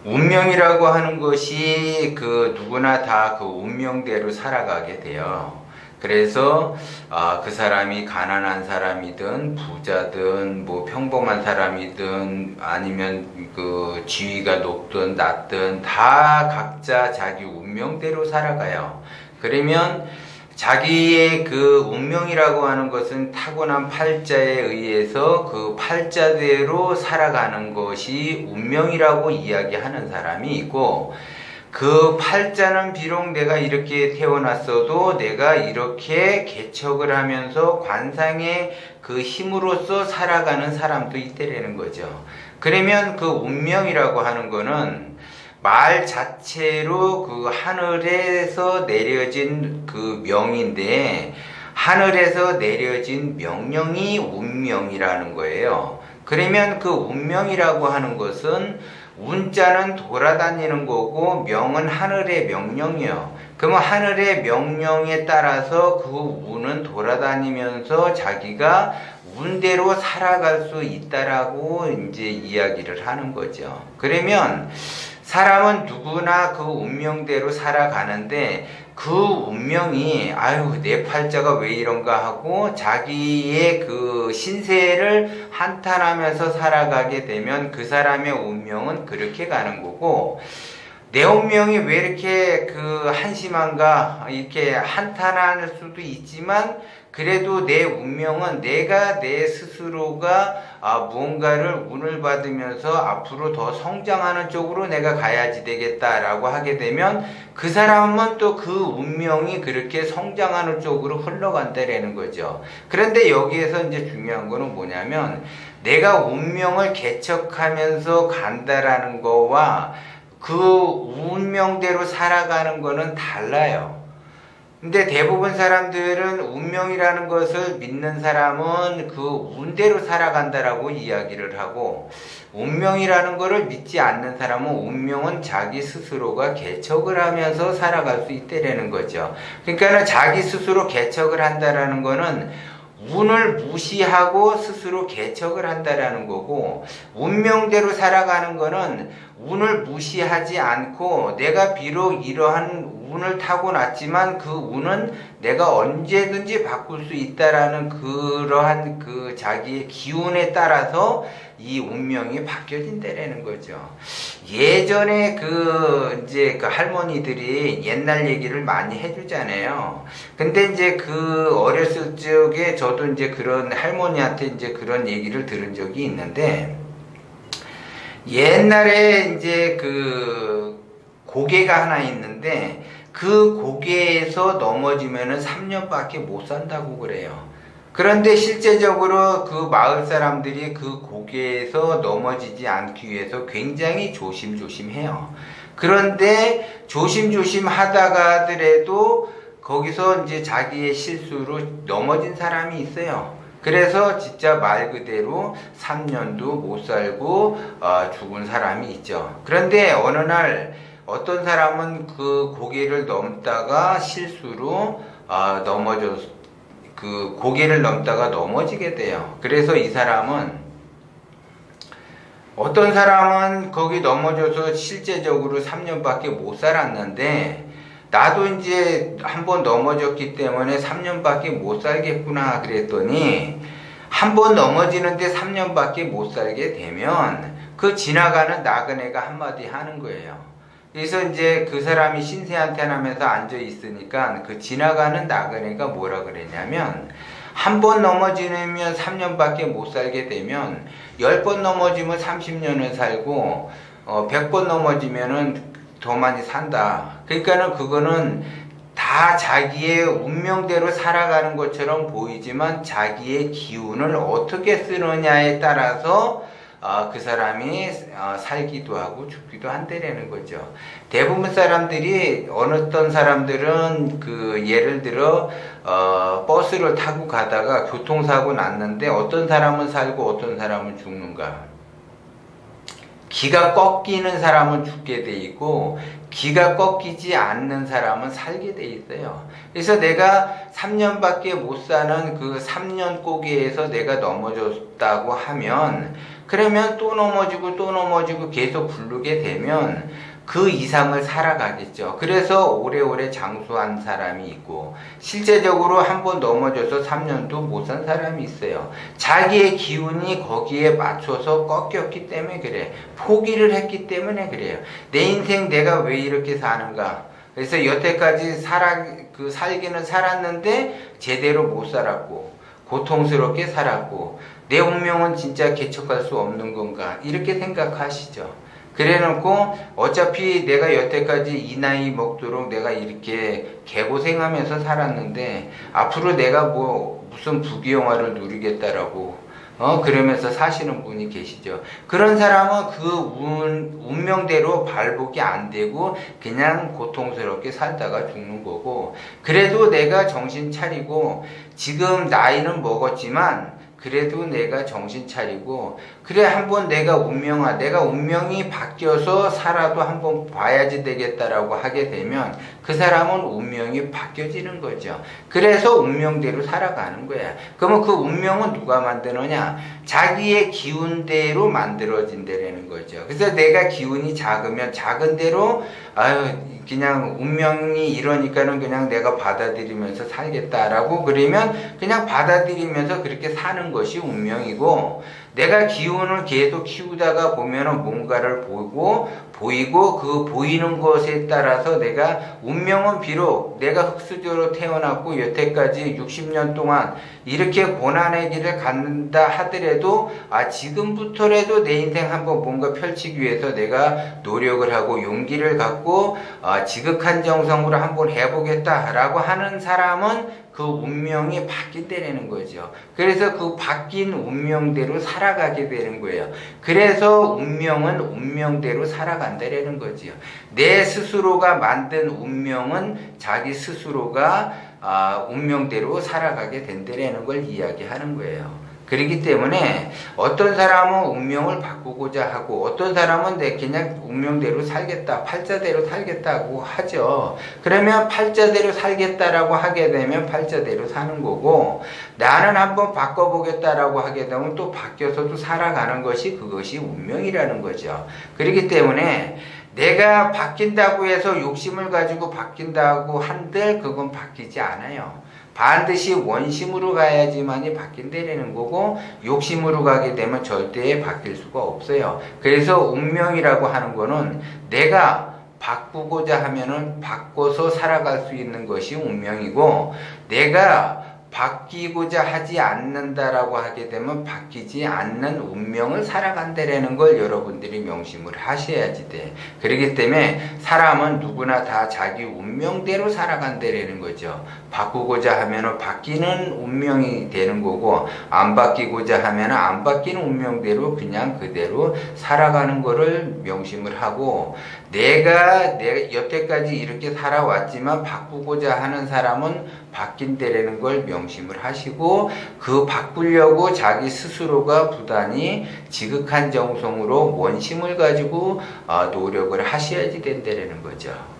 운명이라고 하는 것이 누구나 다 그 운명대로 살아가게 돼요. 그래서 그 사람이 가난한 사람이든 부자든 뭐 평범한 사람이든 아니면 그 지위가 높든 낮든 다 각자 자기 운명대로 살아가요. 그러면 자기의 그 운명이라고 하는 것은 타고난 팔자에 의해서 그 팔자대로 살아가는 것이 운명이라고 이야기하는 사람이 있고, 그 팔자는 비록 내가 이렇게 태어났어도 내가 이렇게 개척을 하면서 관상의 그 힘으로써 살아가는 사람도 있다라는 거죠. 그러면 그 운명이라고 하는 거는 말 자체로 그 하늘에서 내려진 그 명인데, 하늘에서 내려진 명령이 운명이라는 거예요. 그러면 그 운명이라고 하는 것은 운자는 돌아다니는 거고 명은 하늘의 명령이요. 그러면 하늘의 명령에 따라서 그 운은 돌아다니면서 자기가 운대로 살아갈 수 있다라고 이제 이야기를 하는 거죠. 그러면 사람은 누구나 그 운명대로 살아가는데, 그 운명이 아유 내 팔자가 왜 이런가 하고 자기의 그 신세를 한탄하면서 살아가게 되면 그 사람의 운명은 그렇게 가는 거고, 내 운명이 왜 이렇게 그 한심한가 이렇게 한탄할 수도 있지만, 그래도 내 운명은 내가 내 스스로가 무언가를 운을 받으면서 앞으로 더 성장하는 쪽으로 내가 가야지 되겠다라고 하게 되면 그 사람은 또 그 운명이 그렇게 성장하는 쪽으로 흘러간다라는 거죠. 그런데 여기에서 이제 중요한 거는 뭐냐면, 내가 운명을 개척하면서 간다라는 거와 그 운명대로 살아가는 거는 달라요. 근데 대부분 사람들은 운명이라는 것을 믿는 사람은 그 운대로 살아간다라고 이야기를 하고, 운명이라는 것을 믿지 않는 사람은 운명은 자기 스스로가 개척을 하면서 살아갈 수 있다라는 거죠. 그러니까 자기 스스로 개척을 한다라는 거는 운을 무시하고 스스로 개척을 한다라는 거고, 운명대로 살아가는 거는 운을 무시하지 않고 내가 비록 이러한 운을 타고났지만 그 운은 내가 언제든지 바꿀 수 있다라는 그러한 그 자기의 기운에 따라서 이 운명이 바뀌어진다라는 거죠. 예전에 이제 그 할머니들이 옛날 얘기를 많이 해주잖아요. 근데 이제 그 어렸을 적에 저도 이제 그런 할머니한테 이제 그런 얘기를 들은 적이 있는데, 옛날에 이제 그 고개가 하나 있는데 그 고개에서 넘어지면은 3년밖에 못 산다고 그래요. 그런데 실제적으로 그 마을 사람들이 그 고개에서 넘어지지 않기 위해서 굉장히 조심조심해요. 그런데 조심조심 하다가 하더라도 거기서 이제 자기의 실수로 넘어진 사람이 있어요. 그래서 진짜 말 그대로 3년도 못 살고 죽은 사람이 있죠. 그런데 어느 날 어떤 사람은 그 고개를 넘다가 실수로 그 고개를 넘다가 넘어지게 돼요. 그래서 이 사람은, 어떤 사람은 거기 넘어져서 실제적으로 3년밖에 못 살았는데, 나도 이제 한번 넘어졌기 때문에 3년밖에 못 살겠구나 그랬더니, 한번 넘어지는데 3년밖에 못 살게 되면 그 지나가는 나그네가 한마디 하는 거예요. 그래서 이제 그 사람이 신세한테 하면서 앉아 있으니까 그 지나가는 나그네가 뭐라 그랬냐면, 한 번 넘어지면 3년밖에 못 살게 되면 10번 넘어지면 30년을 살고 100번 넘어지면은 더 많이 산다. 그러니까는 그거는 다 자기의 운명대로 살아가는 것처럼 보이지만 자기의 기운을 어떻게 쓰느냐에 따라서 그 사람이 살기도 하고 죽기도 한다라는 거죠. 대부분 사람들이, 어떤 사람들은 그 예를 들어 버스를 타고 가다가 교통사고 났는데 어떤 사람은 살고 어떤 사람은 죽는가. 기가 꺾이는 사람은 죽게 돼 있고 기가 꺾이지 않는 사람은 살게 돼 있어요. 그래서 내가 3년밖에 못 사는 그 3년 고개에서 내가 넘어졌다고 하면 그러면 또 넘어지고 또 넘어지고 계속 굴르게 되면 그 이상을 살아가겠죠. 그래서 오래오래 장수한 사람이 있고 실제적으로 한번 넘어져서 3년도 못 산 사람이 있어요. 자기의 기운이 거기에 맞춰서 꺾였기 때문에 그래. 포기를 했기 때문에 그래요. 내 인생 내가 왜 이렇게 사는가? 그래서 여태까지 살기는 살았는데 제대로 못 살았고 고통스럽게 살았고 내 운명은 진짜 개척할 수 없는 건가? 이렇게 생각하시죠. 그래놓고 어차피 내가 여태까지 이 나이 먹도록 내가 이렇게 개고생하면서 살았는데 앞으로 내가 무슨 부귀영화를 누리겠다라고 그러면서 사시는 분이 계시죠. 그런 사람은 그 운명대로 발복이 안 되고 그냥 고통스럽게 살다가 죽는 거고, 그래도 내가 정신 차리고 지금 나이는 먹었지만 그래도 내가 정신 차리고 그래 한번 내가 운명이 바뀌어서 살아도 한번 봐야지 되겠다라고 하게 되면 그 사람은 운명이 바뀌어지는 거죠. 그래서 운명대로 살아가는 거야. 그러면 그 운명은 누가 만드느냐? 자기의 기운대로 만들어진다는 거죠. 그래서 내가 기운이 작으면 작은 대로 그냥 운명이 이러니까는 그냥 내가 받아들이면서 살겠다라고 그러면 그냥 받아들이면서 그렇게 사는 것이 운명이고, 내가 기운을 계속 키우다가 보면은 뭔가를 보이고 그 보이는 것에 따라서 내가 운명은 비록 내가 흙수저로 태어났고 여태까지 60년 동안 이렇게 고난의 길을 간다 하더라도 지금부터라도 내 인생 한번 뭔가 펼치기 위해서 내가 노력을 하고 용기를 갖고 지극한 정성으로 한번 해보겠다라고 하는 사람은 그 운명이 바뀐다는 거죠. 그래서 그 바뀐 운명대로 살아가게 되는 거예요. 그래서 운명은 운명대로 살아간다는 거죠. 내 스스로가 만든 운명은 자기 스스로가 운명대로 살아가게 된다는 걸 이야기하는 거예요. 그렇기 때문에 어떤 사람은 운명을 바꾸고자 하고 어떤 사람은 그냥 운명대로 살겠다, 팔자대로 살겠다고 하죠. 그러면 팔자대로 살겠다라고 하게 되면 팔자대로 사는 거고, 나는 한번 바꿔보겠다라고 하게 되면 또 바뀌어서도 살아가는 것이 그것이 운명이라는 거죠. 그렇기 때문에 내가 바뀐다고 해서 욕심을 가지고 바뀐다고 한들 그건 바뀌지 않아요. 반드시 원심으로 가야지만이 바뀐다는 거고, 욕심으로 가게 되면 절대 바뀔 수가 없어요. 그래서 운명이라고 하는 거는 내가 바꾸고자 하면은 바꿔서 살아갈 수 있는 것이 운명이고, 내가 바뀌고자 하지 않는다라고 하게 되면 바뀌지 않는 운명을 살아간다라는 걸 여러분들이 명심을 하셔야지 돼. 그렇기 때문에 사람은 누구나 다 자기 운명대로 살아간다라는 거죠. 바꾸고자 하면은 바뀌는 운명이 되는 거고, 안 바뀌고자 하면은 안 바뀌는 운명대로 그냥 그대로 살아가는 거를 명심을 하고, 내가 여태까지 이렇게 살아왔지만 바꾸고자 하는 사람은 바뀐다라는 걸 명심을 하시고, 그 바꾸려고 자기 스스로가 부단히 지극한 정성으로 원심을 가지고 노력을 하셔야지 된다라는 거죠.